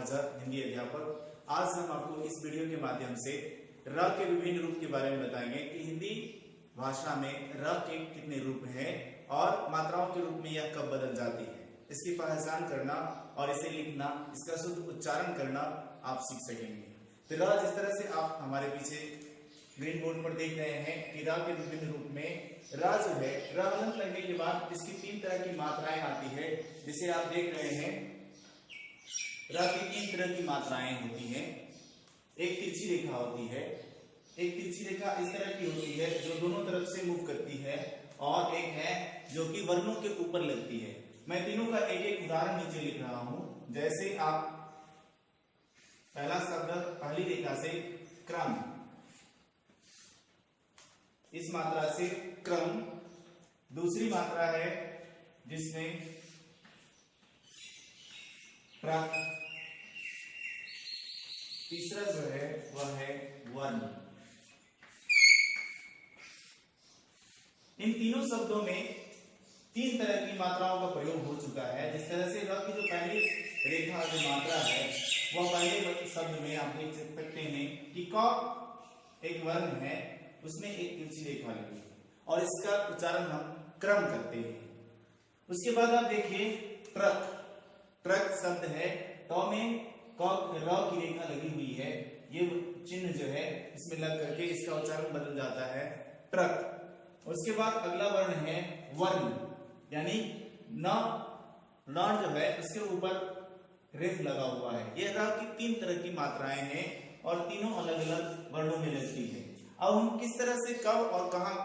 महाराजा हिंदी अध्यापक। आज हम आपको इस वीडियो के माध्यम से र के विभिन्न रूप के बारे में बताएंगे कि हिंदी भाषा में र के कितने रूप हैं और मात्राओं के रूप में यह कब बदल जाती है। इसकी पहचान करना और इसे लिखना, इसका शुद्ध उच्चारण करना आप सीख सकेंगे। तो र जिस तरह से आप हमारे पीछे ग्रीन बोर्ड पर देख रहे हैं कि र के विभिन्न रूप में र जो है, र हलंत लगने के बाद इसकी 3 तरह की मात्राएं आती है। जिसे आप देख रहे हैं, र की 3 तरह की मात्राएं होती हैं। एक तिरछी रेखा होती है, एक तिरछी रेखा इस तरह की होती है जो दोनों तरफ से मूव करती है, और एक है जो कि वर्णों के ऊपर लगती है। मैं तीनों का एक एक उदाहरण नीचे लिख रहा हूं। जैसे आप पहला शब्द पहली रेखा से क्रम, इस मात्रा से क्रम। दूसरी मात्रा है जिसमें प्रक। तीसरा जो है वह है वर्ण। इन तीनों शब्दों में 3 तरह की मात्राओं का प्रयोग हो चुका है। जिस तरह से र की जो पहली रेखा जो मात्रा है वह पहले शब्द में आप देख सकते हैं कि क एक वर्ण है, उसमें एक तिरछी रेखा लगी और इसका उच्चारण हम क्रम करते हैं। उसके बाद आप देखिए ट्रक। ट्रक शब्द है, तो में र की रेखा लगी हुई है, ये चिन्ह जो है इसमें लग करके इसका उच्चारण बदल जाता है ट्रक। उसके बाद अगला वर्ण है वर्ण, यानी न लॉन जो है उसके ऊपर रेफ लगा हुआ है। ये र की 3 तरह की मात्राएं हैं और तीनों अलग अलग वर्णों में लगती है। अब हम किस तरह से कब और कहां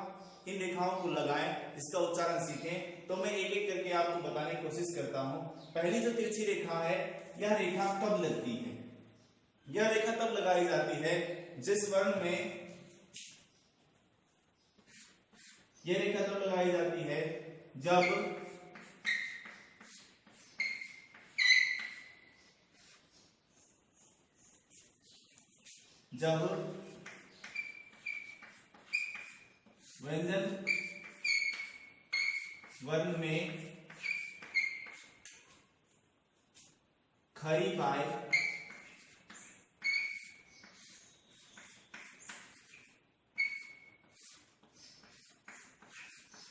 इन रेखाओं को लगाएं, इसका उच्चारण सीखें, तो मैं एक एक करके आपको बताने की कोशिश करता हूं। पहली जो तिरछी रेखा है, यह रेखा कब लगती है? यह रेखा तब लगाई जाती है जिस वर्ण में, यह रेखा तब लगाई जाती है जब व्यंजन वर्ण में खड़ी पाए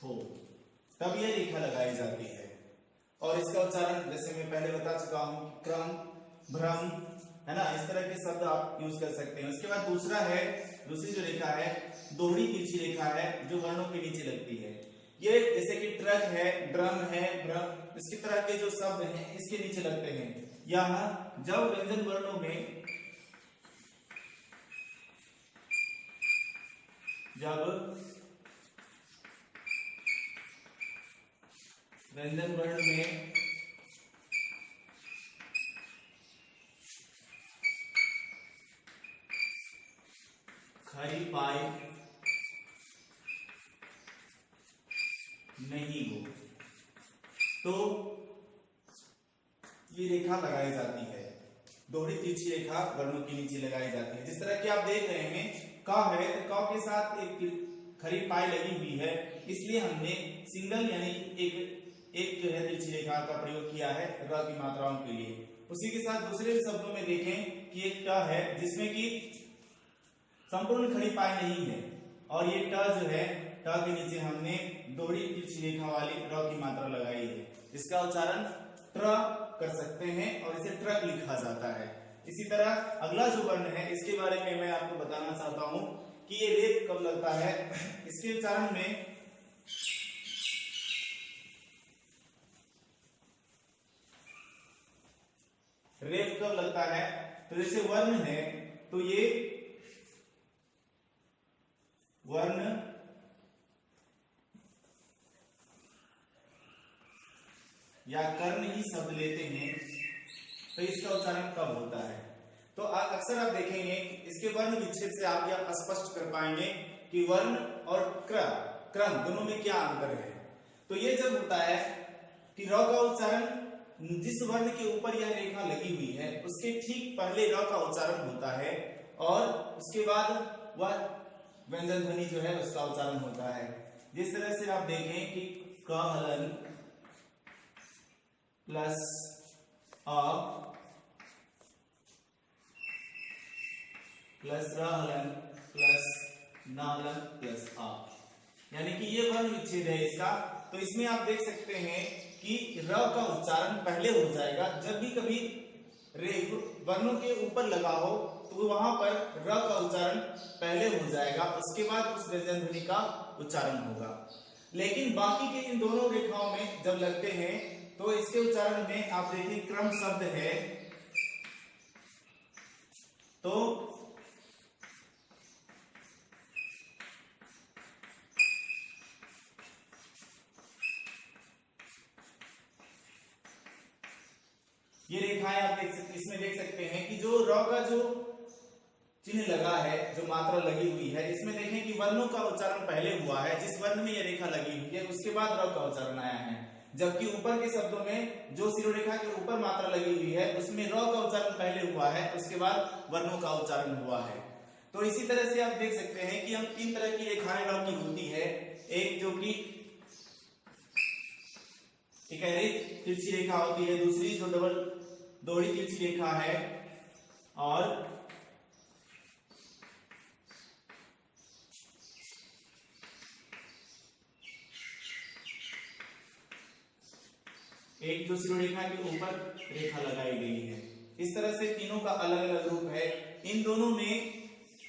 हो, तब यह रेखा लगाई जाती है। और इसका उच्चारण जैसे मैं पहले बता चुका हूं, क्रम, भ्रम, है ना, इस तरह के शब्द आप यूज कर सकते हैं। उसके बाद दूसरी जो रेखा है, दोहरी तिरछी रेखा है जो वर्णों के नीचे लगती है। ये जैसे कि ट्रक है, ड्रम है, भ्रम, इसकी तरह के जो शब्द हैं इसके नीचे लगते हैं। यहां जब व्यंजन वर्णों में खरी पाई नहीं हो, तो ये रेखा लगाई जाती है। दोहरी तिरछी रेखा वर्णों के नीचे लगाई जाती है। जिस तरह कि आप देख रहे हैं, क है तो क के साथ एक खरी पाई लगी हुई है, इसलिए हमने सिंगल यानी एक जो है तिरछी रेखा का प्रयोग किया है र की मात्राओं के लिए। उसी के साथ दूसरे शब्दों में देखें कि एक ट है जिसमें कि संपूर्ण खड़ी पाई नहीं है, और ये ट जो है, ट के नीचे हमने दोहरी तिरछी रेखा वाली र की मात्रा लगाई है। इसका उच्चारण ट्र कर सकते हैं और इसे ट्रक लिखा जाता है। इसी तरह अगला जो वर्ण है, इसके बारे में मैं आपको बताना चाहता हूं कि ये रेफ कब लगता है। इसके उच्चारण में रेफ कब लगता है, तो जैसे वर्ण है तो ये वर्ण या कर्ण ही शब्द लेते हैं, तो इसका उच्चारण कब होता है? तो अक्सर आप देखेंगे इसके वर्ण विच्छेद से आप यह स्पष्ट कर पाएंगे कि वर्ण और क्रम दोनों में क्या अंतर है। तो ये जब होता है कि र का उच्चारण जिस वर्ण के ऊपर यह रेखा लगी हुई है उसके ठीक पहले र का उच्चारण होता है, और उसके बाद वह व्यंजन ध्वनि जो है उसका उच्चारण होता है। जिस तरह से आप देखें कि क प्लस अ प्लस र हलन प्लस न हलन प्लस आ, यानी कि ये वर्ण विच्छेद है इसका। तो इसमें आप देख सकते हैं कि र का उच्चारण पहले हो जाएगा। जब भी कभी रेख वर्णों के ऊपर लगा हो तो वहां पर र का उच्चारण पहले हो जाएगा, उसके बाद उस व्यंजन ध्वनि का उच्चारण होगा। लेकिन बाकी के इन दोनों रेखाओं में जब लगते हैं तो इसके उच्चारण में आप देखिए क्रम शब्द है, तो ये रेखाएं आप इसमें देख सकते हैं कि जो र का जो चिन्ह लगा है, जो मात्रा लगी हुई है, इसमें देखें कि वर्णों का उच्चारण पहले हुआ है। जिस वर्ण में ये रेखा लगी हुई है उसके बाद र का उच्चारण आया है, जबकि ऊपर के शब्दों में जो शिरोरेखा के ऊपर मात्रा लगी हुई है उसमें र का उच्चारण पहले हुआ है, उसके बाद वर्णों का उच्चारण हुआ है। तो इसी तरह से आप देख सकते हैं कि हम तीन तरह की रेखाएं र की होती है। एक जो कि इकहरी तिरछी रेखा होती है, दूसरी जो डबल दोहरी तिरछी रेखा है, और एक जो शिरोरेखा के ऊपर रेखा लगाई गई है। इस तरह से तीनों का अलग अलग रूप है। इन दोनों में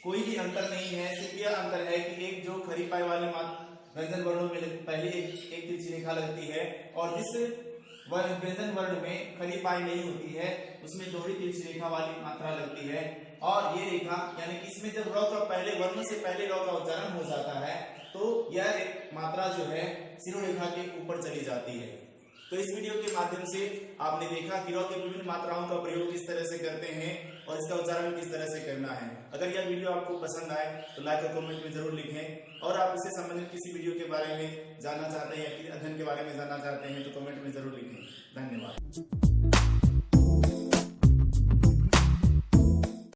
कोई भी अंतर नहीं है, सिर्फ यह अंतर है कि एक जो खरी पाई वाले व्यंजन वर्णों में पहले एक तिरछी रेखा लगती है, और जिस व्यंजन वर्ण में खरी पाई नहीं होती है उसमें दोहरी तिरछी रेखा वाली मात्रा लगती है। और ये रेखा यानी कि इसमें जब र का पहले वर्ण से पहले र का उच्चारण हो जाता है तो यह मात्रा जो है शिरोरेखा के ऊपर चली जाती है। तो इस वीडियो के माध्यम से आपने देखा कि र की विभिन्न मात्राओं का प्रयोग किस तरह से करते हैं और इसका उच्चारण किस तरह से करना है। अगर यह वीडियो आपको पसंद आए तो लाइक और कमेंट में जरूर लिखें, और आप इससे संबंधित किसी वीडियो के बारे में जानना चाहते हैं या किसी अध्ययन के बारे में जानना चाहते हैं तो कमेंट में जरूर लिखें। धन्यवाद।